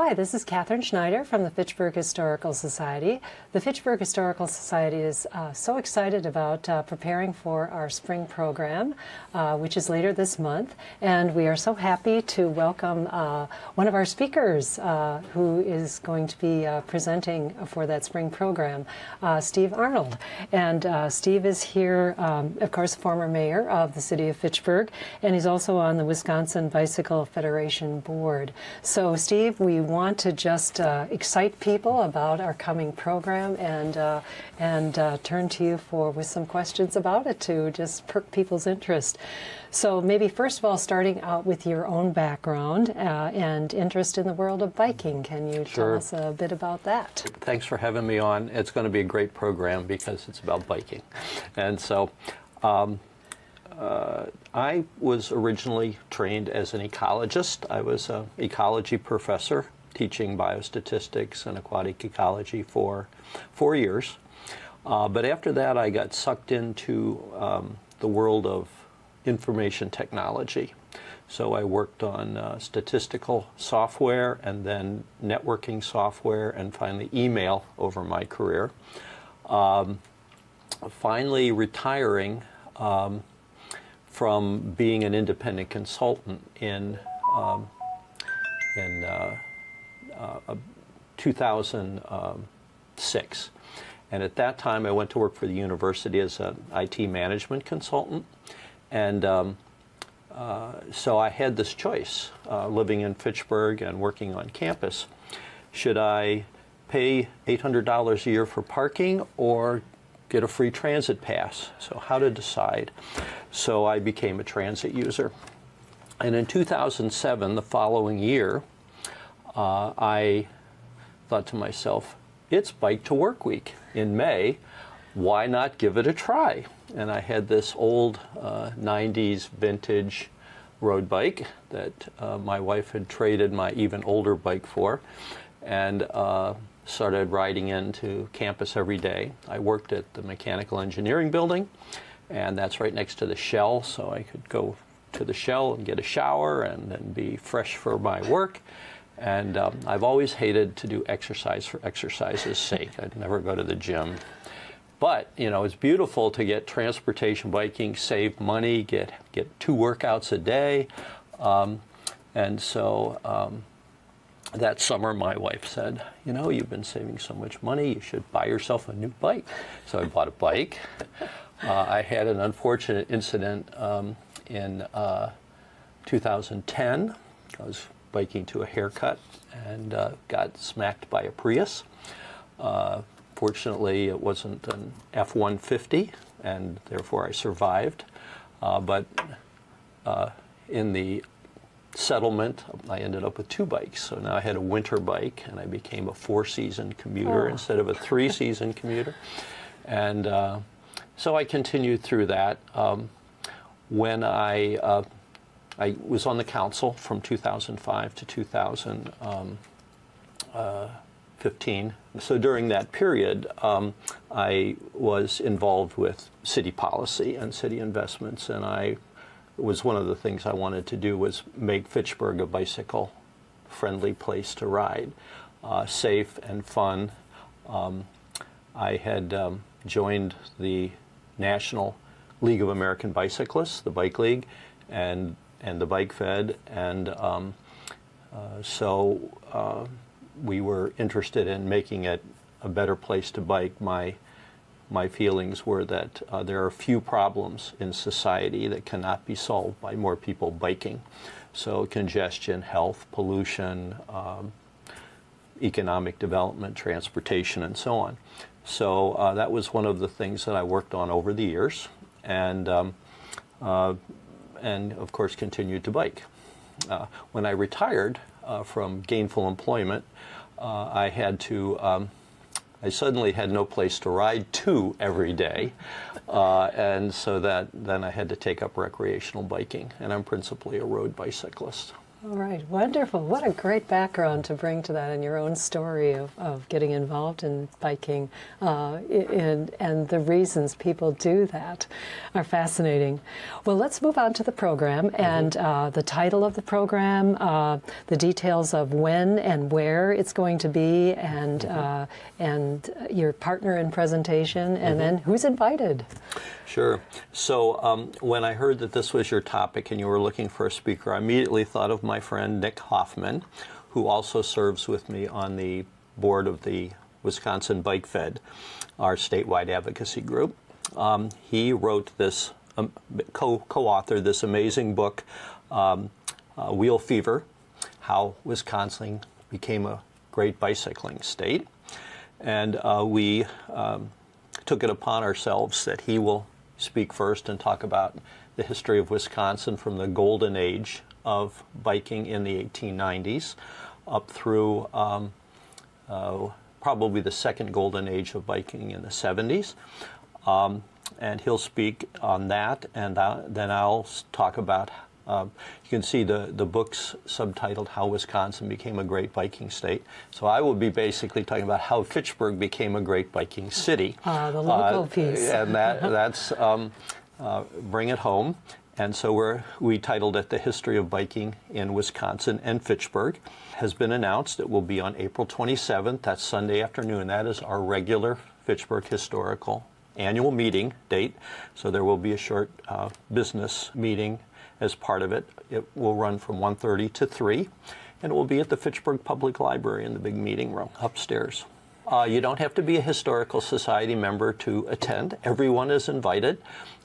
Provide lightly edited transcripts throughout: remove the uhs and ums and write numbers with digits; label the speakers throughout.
Speaker 1: Hi, this is Catherine Schneider from the Fitchburg Historical Society. The Fitchburg Historical Society is so excited about preparing for our spring program, which is later this month. And we are so happy to welcome one of our speakers who is going to be presenting for that spring program, Steve Arnold. And Steve is here, of course, former mayor of the city of Fitchburg, and he's also on the Wisconsin Bicycle Federation board. So, Steve, we want to just excite people about our coming program and turn to you with some questions about it to just perk people's interest. So maybe first of all, starting out with your own background and interest in the world of biking. Can you tell us a bit about that?
Speaker 2: Thanks for having me on. It's going to be a great program because it's about biking. And so I was originally trained as an ecologist. I was an ecology professor teaching biostatistics and aquatic ecology for 4 years. But after that, I got sucked into the world of information technology. So I worked on statistical software and then networking software and finally email over my career. Finally retiring from being an independent consultant in 2006. And at that time, I went to work for the university as an IT management consultant. And so I had this choice, living in Fitchburg and working on campus. Should I pay $800 a year for parking or get a free transit pass? So how to decide. So I became a transit user. And in 2007, the following year, I thought to myself, it's Bike to Work Week in May. Why not give it a try? And I had this old 90s vintage road bike that my wife had traded my even older bike for, and started riding into campus every day. I worked at the mechanical engineering building, and that's right next to the Shell, so I could go to the Shell and get a shower and then be fresh for my work. And I've always hated to do exercise for exercise's sake. I'd never go to the gym. But, you know, it's beautiful to get transportation biking, save money, get 2 workouts a day. And so that summer, my wife said, you know, you've been saving so much money, you should buy yourself a new bike. So I bought a bike. I had an unfortunate incident in 2010. I was biking to a haircut and got smacked by a Prius. Fortunately, it wasn't an F-150, and therefore I survived. But in the settlement, I ended up with 2 bikes. So now I had a winter bike, and I became a 4-season commuter instead of a 3-season commuter. And so I continued through that. When I was on the council from 2005 to 2015. So during that period, I was involved with city policy and city investments, and it was one of the things I wanted to do was make Fitchburg a bicycle-friendly place to ride, safe and fun. I had joined the National League of American Bicyclists, the Bike League, and the Bike Fed, and so we were interested in making it a better place to bike. My feelings were that there are few problems in society that cannot be solved by more people biking. So congestion, health, pollution, economic development, transportation, and so on. So that was one of the things that I worked on over the years, and of course continued to bike. When I retired from gainful employment, I suddenly had no place to ride to every day, and so then I had to take up recreational biking, and I'm principally a road bicyclist.
Speaker 1: All right, wonderful. What a great background to bring to that, and your own story of getting involved in biking and the reasons people do that are fascinating. Well, let's move on to the program and the title of the program, the details of when and where it's going to be, and your partner in presentation, and then who's invited.
Speaker 2: Sure. So when I heard that this was your topic and you were looking for a speaker, I immediately thought of my friend Nick Hoffman, who also serves with me on the board of the Wisconsin Bike Fed, our statewide advocacy group. He wrote this, co-authored this amazing book, Wheel Fever, How Wisconsin Became a Great Bicycling State. And we took it upon ourselves that he will speak first and talk about the history of Wisconsin from the golden age of biking in the 1890s up through probably the second golden age of biking in the 70s. And he'll speak on that, and then I'll talk about, you can see the book's subtitled How Wisconsin Became a Great Biking State. So I will be basically talking about how Fitchburg became a great biking city.
Speaker 1: The local piece.
Speaker 2: And that's Bring It Home. And so we titled it The History of Biking in Wisconsin and Fitchburg. Has been announced. It will be on April 27th. That's Sunday afternoon. That is our regular Fitchburg Historical annual meeting date. So there will be a short business meeting as part of it. It will run from 1:30 to 3, and it will be at the Fitchburg Public Library in the big meeting room upstairs. You don't have to be a Historical Society member to attend. Everyone is invited.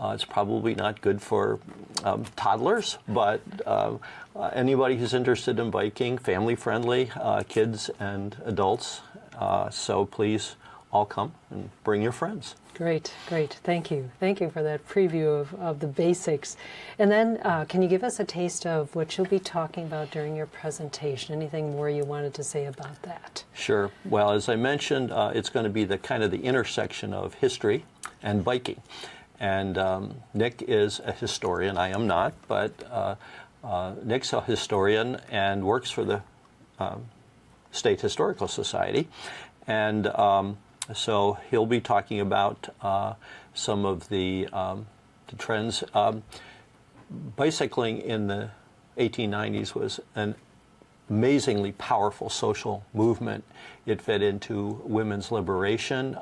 Speaker 2: It's probably not good for toddlers, but anybody who's interested in biking, family-friendly, kids and adults. So please all come and bring your friends.
Speaker 1: Great, great. Thank you. Thank you for that preview of the basics. And then can you give us a taste of what you'll be talking about during your presentation? Anything more you wanted to say about that?
Speaker 2: Sure. Well, as I mentioned, it's going to be the kind of the intersection of history and biking. And Nick is a historian. I am not, but Nick's a historian and works for the State Historical Society. And so he'll be talking about some of the trends. Bicycling in the 1890s was an amazingly powerful social movement. It fed into women's liberation.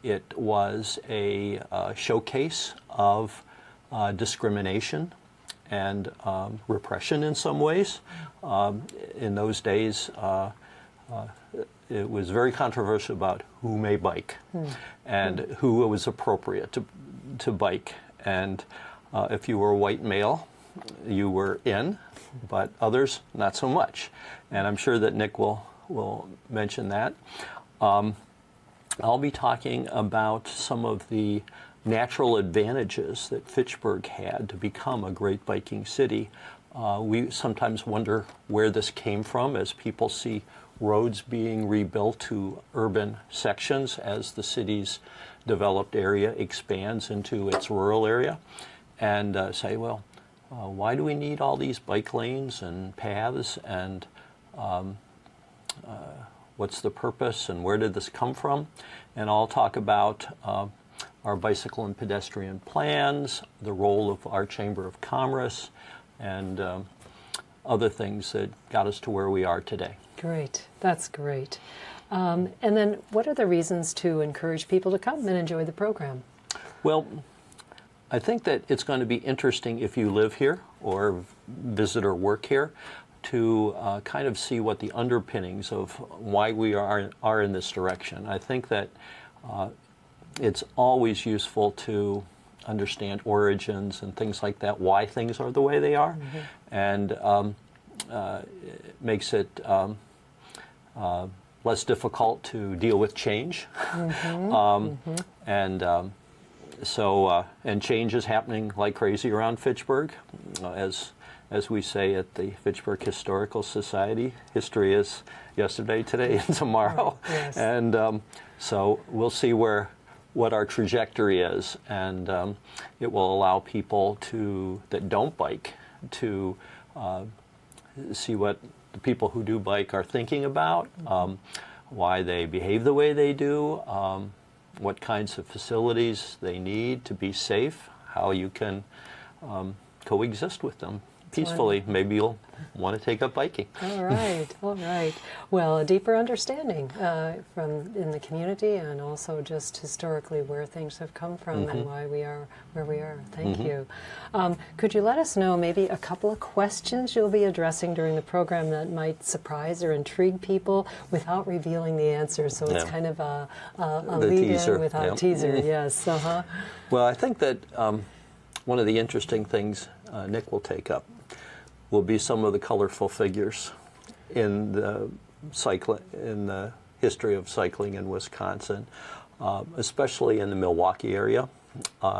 Speaker 2: It was a showcase of discrimination and repression in some ways. In those days, it was very controversial about who may bike and who it was appropriate to bike. And if you were a white male, you were in, but others not so much. And I'm sure that Nick will mention that. I'll be talking about some of the natural advantages that Fitchburg had to become a great biking city. We sometimes wonder where this came from as people see roads being rebuilt to urban sections as the city's developed area expands into its rural area, and say, well, why do we need all these bike lanes and paths, and what's the purpose, and where did this come from? And I'll talk about our bicycle and pedestrian plans, the role of our Chamber of Commerce, and other things that got us to where we are today.
Speaker 1: Great. That's great. And then what are the reasons to encourage people to come and enjoy the program?
Speaker 2: Well, I think that it's going to be interesting if you live here or visit or work here to kind of see what the underpinnings of why we are in this direction. I think that it's always useful to understand origins and things like that, why things are the way they are, and it makes it less difficult to deal with change. And and change is happening like crazy around Fitchburg. As we say at the Fitchburg Historical Society, history is yesterday, today, and tomorrow.
Speaker 1: Yes.
Speaker 2: And so we'll see what our trajectory is, and it will allow people that don't bike to see what the people who do bike are thinking about, why they behave the way they do, what kinds of facilities they need to be safe, how you can coexist with them peacefully. Maybe you'll want to take up biking.
Speaker 1: All right, all right. Well, a deeper understanding from in the community, and also just historically where things have come from and why we are where we are. Thank you. Could you let us know maybe a couple of questions you'll be addressing during the program that might surprise or intrigue people without revealing the answer? So it's kind of a lead-in without a teaser. Yes.
Speaker 2: Well, I think that one of the interesting things Nick will take up will be some of the colorful figures in the history of cycling in Wisconsin, especially in the Milwaukee area.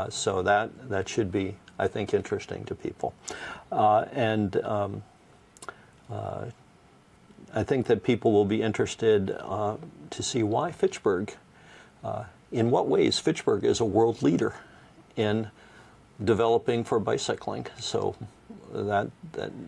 Speaker 2: So that should be, I think, interesting to people. And I think that people will be interested to see why Fitchburg, in what ways Fitchburg is a world leader in developing for bicycling. So that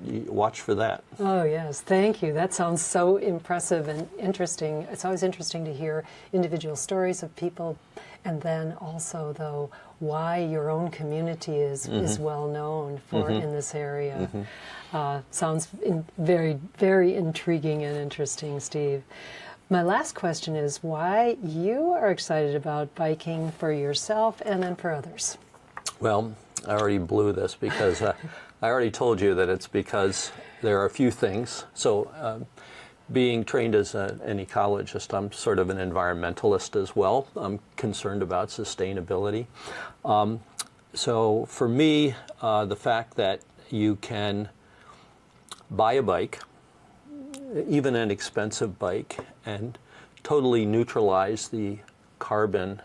Speaker 2: you watch for that.
Speaker 1: Oh yes, thank you. That sounds so impressive and interesting. It's always interesting to hear individual stories of people, and then also though why your own community is well known for in this area. Sounds very, very intriguing and interesting, Steve. My last question is why you are excited about biking for yourself and then for others.
Speaker 2: Well, I already blew this because I already told you that it's because there are a few things. So being trained as an ecologist, I'm sort of an environmentalist as well. I'm concerned about sustainability. So for me, the fact that you can buy a bike, even an expensive bike, and totally neutralize the carbon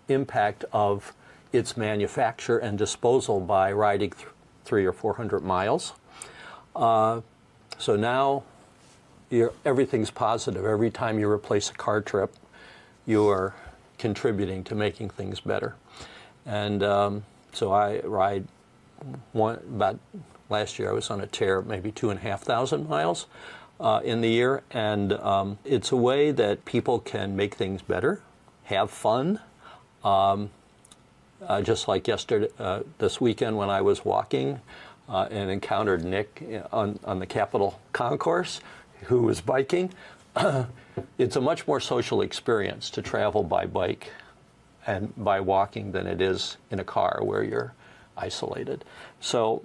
Speaker 2: impact of its manufacture and disposal by riding 300 or 400 miles. So now everything's positive. Every time you replace a car trip, you are contributing to making things better. And so I ride about last year I was on a tear, maybe 2,500 miles in the year. And it's a way that people can make things better, have fun. Just like yesterday, this weekend when I was walking and encountered Nick on the Capitol Concourse, who was biking. It's a much more social experience to travel by bike and by walking than it is in a car where you're isolated. So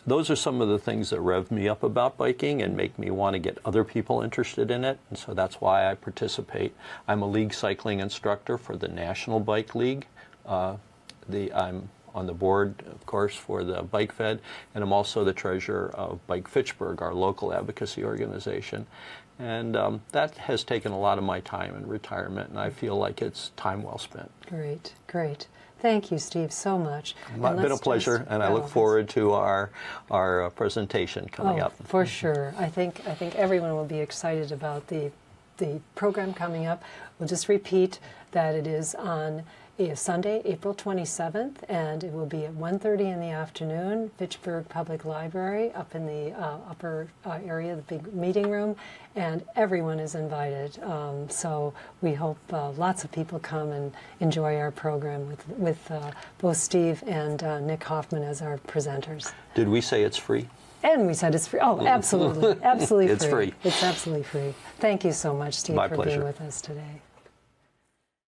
Speaker 2: those are some of the things that rev me up about biking and make me want to get other people interested in it. And so that's why I participate. I'm a league cycling instructor for the National Bike League. I'm on the board, of course, for the Bike Fed, and I'm also the treasurer of Bike Fitchburg, our local advocacy organization. And that has taken a lot of my time in retirement, and I feel like it's time well spent.
Speaker 1: Great, great. Thank you, Steve, so much.
Speaker 2: It's been a pleasure, and I look forward to our presentation coming up.
Speaker 1: For sure. I think everyone will be excited about the program coming up. We'll just repeat that it is on Sunday, April 27th, and it will be at 1:30 in the afternoon, Fitchburg Public Library, up in the upper area, the big meeting room, and everyone is invited. So we hope lots of people come and enjoy our program with both Steve and Nick Hoffman as our presenters.
Speaker 2: Did we say it's free?
Speaker 1: And we said it's free. Oh, absolutely, absolutely free.
Speaker 2: It's free.
Speaker 1: It's absolutely free. Thank you so much, Steve,
Speaker 2: My
Speaker 1: for
Speaker 2: pleasure.
Speaker 1: being with us today.